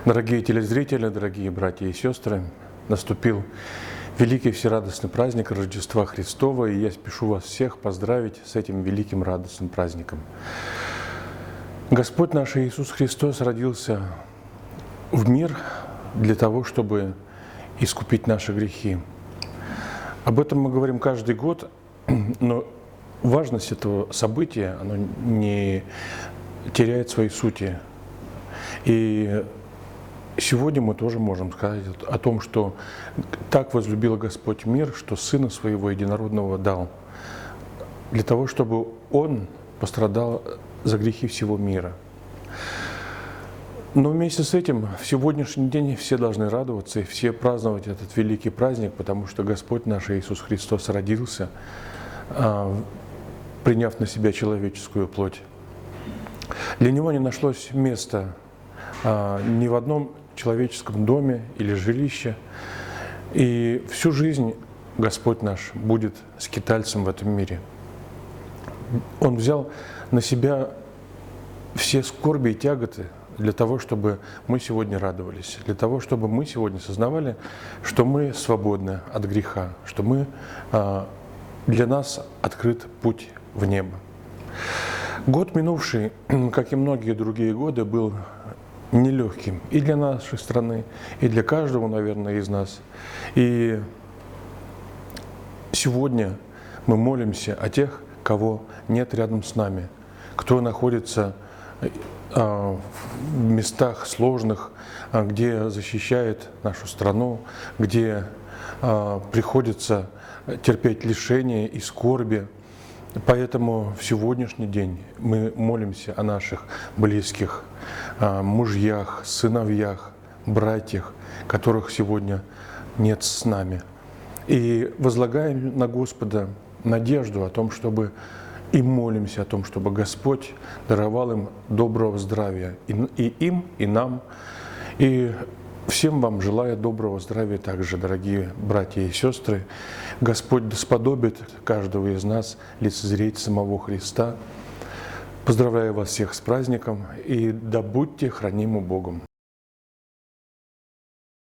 Дорогие телезрители, дорогие братья и сестры, наступил великий всерадостный праздник Рождества Христова, и я спешу вас всех поздравить с этим великим радостным праздником. Господь наш Иисус Христос родился в мир для того, чтобы искупить наши грехи. Об этом мы говорим каждый год, но важность этого события, оно не теряет своей сути. И сегодня мы тоже можем сказать о том, что так возлюбил Господь мир, что Сына Своего Единородного дал, для того, чтобы Он пострадал за грехи всего мира. Но вместе с этим в сегодняшний день все должны радоваться и все праздновать этот великий праздник, потому что Господь наш Иисус Христос родился, приняв на себя человеческую плоть. Для Него не нашлось места ни в одном человеческом доме или жилище. И всю жизнь Господь наш будет скитальцем в этом мире. Он взял на себя все скорби и тяготы для того, чтобы мы сегодня радовались, для того, чтобы мы сегодня сознавали, что мы свободны от греха, что для нас открыт путь в небо. Год минувший, как и многие другие годы, был нелегким и для нашей страны, и для каждого, наверное, из нас. И сегодня мы молимся о тех, кого нет рядом с нами, кто находится в местах сложных, где защищает нашу страну, где приходится терпеть лишения и скорби. Поэтому в сегодняшний день мы молимся о наших близких, мужьях, сыновьях, братьях, которых сегодня нет с нами. И возлагаем на Господа надежду о том, чтобы и молимся о том, чтобы Господь даровал им доброго здравия и им, и нам. И всем вам желаю доброго здравия также, дорогие братья и сестры. Господь да сподобит каждого из нас лицезреть самого Христа. Поздравляю вас всех с праздником и да будьте хранимы Богом.